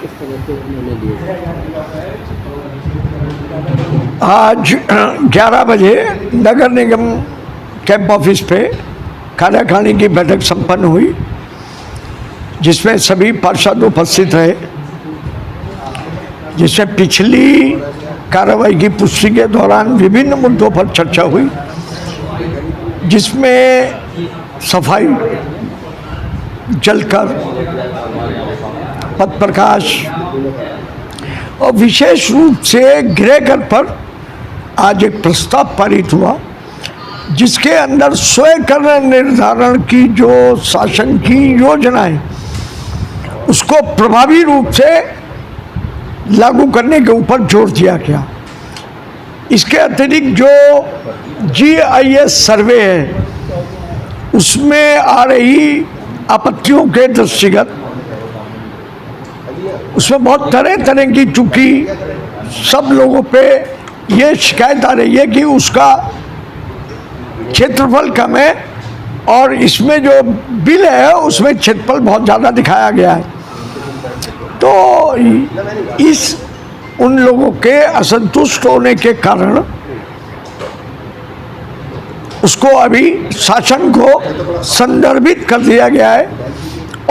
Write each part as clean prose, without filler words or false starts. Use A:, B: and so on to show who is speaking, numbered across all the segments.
A: किस तरह से उन्होंने लिए?
B: आज 11 बजे नगर निगम कैंप ऑफिस पे कार्यकारिणी की बैठक संपन्न हुई, जिसमें सभी पार्षद उपस्थित रहे, जिसमें पिछली कार्रवाई की पुष्टि के दौरान विभिन्न मुद्दों पर चर्चा हुई, जिसमें सफाई, जलकर, पथ प्रकाश और विशेष रूप से गृहकर पर आज एक प्रस्ताव पारित हुआ, जिसके अंदर स्वयं कर निर्धारण की जो शासन की योजना है उसको प्रभावी रूप से लागू करने के ऊपर जोर दिया गया। इसके अतिरिक्त जो GIS सर्वे है उसमें आ रही आपत्तियों के दृष्टिगत उसमें बहुत तरह तरह की, चूंकि सब लोगों पे ये शिकायत आ रही है कि उसका क्षेत्रफल कम है और इसमें जो बिल है उसमें क्षेत्रफल बहुत ज़्यादा दिखाया गया है। तो इस उन लोगों के असंतुष्ट होने के कारण उसको अभी शासन को संदर्भित कर दिया गया है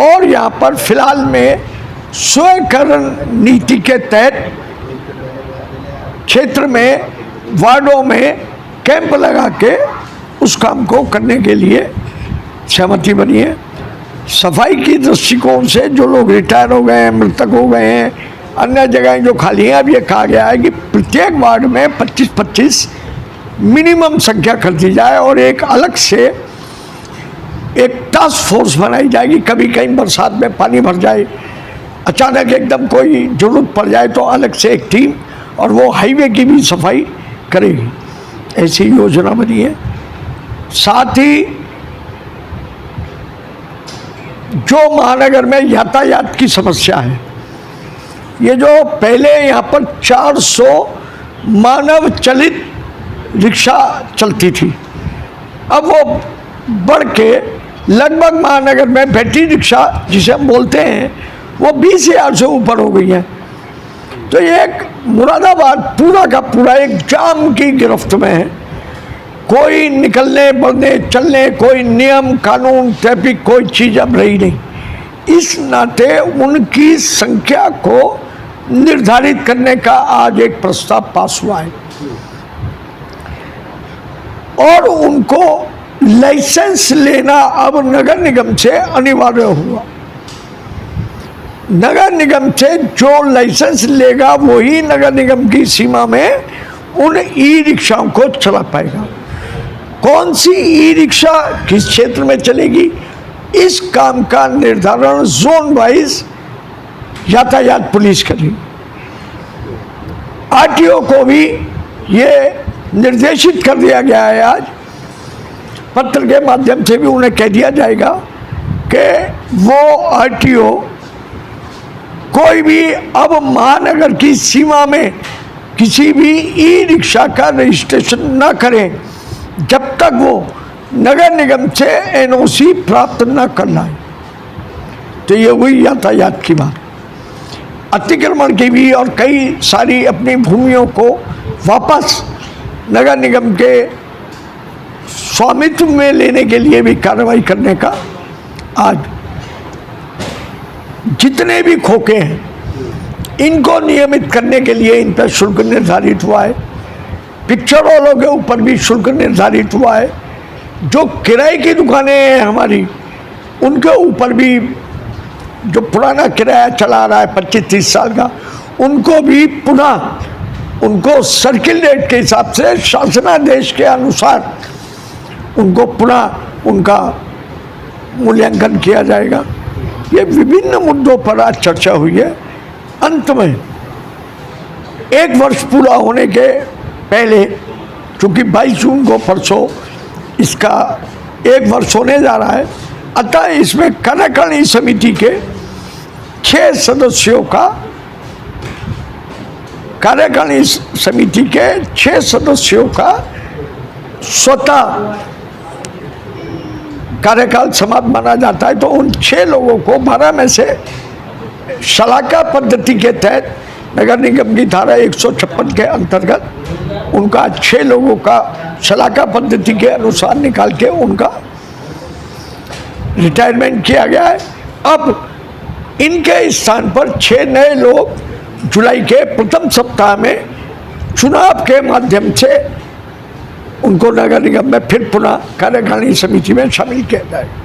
B: और यहाँ पर फिलहाल में स्वयंकरण नीति के तहत क्षेत्र में, वार्डों में कैंप लगा के उस काम को करने के लिए सहमति बनी है। सफाई की दृष्टिकोण से जो लोग रिटायर हो गए हैं, मृतक हो गए हैं, अन्य जगहें जो खाली हैं, अब ये कहा गया है कि प्रत्येक वार्ड में 25-25 मिनिमम संख्या कर दी जाए और एक अलग से एक टास्क फोर्स बनाई जाएगी। कभी कहीं बरसात में पानी भर जाए, अचानक एकदम कोई जरूरत पड़ जाए तो अलग से एक टीम, और वो हाईवे की भी सफाई करेगी, ऐसी योजना बनी है। साथ ही जो महानगर में यातायात की समस्या है, ये जो पहले यहाँ पर 400 मानव चलित रिक्शा चलती थी, अब वो बढ़ के लगभग महानगर में बैटरी रिक्शा जिसे हम बोलते हैं वो 20,000 से ऊपर हो गई है। तो ये एक मुरादाबाद पूरा का पूरा एक जाम की गिरफ्त में है। कोई निकलने, बढ़ने, चलने, कोई नियम कानून, ट्रैफिक, कोई चीज़ अब रही नहीं। इस नाते उनकी संख्या को निर्धारित करने का आज एक प्रस्ताव पास हुआ है और उनको लाइसेंस लेना अब नगर निगम से अनिवार्य हुआ। नगर निगम से जो लाइसेंस लेगा वही नगर निगम की सीमा में उन ई-रिक्शाओं को चला पाएगा। कौन सी ई-रिक्शा किस क्षेत्र में चलेगी, इस काम का निर्धारण जोन वाइज यातायात पुलिस करेगी। RTO को भी ये निर्देशित कर दिया गया है, आज पत्र के माध्यम से भी उन्हें कह दिया जाएगा कि वो RTO कोई भी अब महानगर की सीमा में किसी भी ई-रिक्शा का रजिस्ट्रेशन न करें जब तक वो नगर निगम से NOC प्राप्त न कर लाए। तो ये हुई यातायात की बात। अतिक्रमण की भी और कई सारी अपनी भूमियों को वापस नगर निगम के स्वामित्व में लेने के लिए भी कार्रवाई करने का आज जितने भी खोखे हैं इनको नियमित करने के लिए इन पर शुल्क निर्धारित हुआ है। पिक्चर हॉलों के ऊपर भी शुल्क निर्धारित हुआ है। जो किराए की दुकानें हैं हमारी, उनके ऊपर भी जो पुराना किराया चला रहा है 25-30 साल का, उनको भी पुनः उनको सर्किल रेट के हिसाब से शासनादेश के अनुसार उनको पुनः उनका मूल्यांकन किया जाएगा। ये विभिन्न मुद्दों पर आज चर्चा हुई है। अंत में 1 वर्ष पूरा होने के पहले, चूँकि 22 जून को परसों इसका 1 वर्ष होने जा रहा है, अतः इसमें कार्यकारिणी समिति के 6 सदस्यों का, कार्यकारिणी समिति के 6 सदस्यों का स्वतः कार्यकाल समाप्त माना जाता है। तो उन 6 लोगों को 12 में से शलाका पद्धति के तहत नगर निगम की धारा 156 के अंतर्गत उनका 6 लोगों का शलाका पद्धति के अनुसार निकाल के उनका रिटायरमेंट किया गया है। अब इनके स्थान पर 6 नए लोग जुलाई के प्रथम सप्ताह में चुनाव के माध्यम से उनको नगर निगम में फिर पुनः कार्यकारिणी समिति में शामिल किया जाएगा।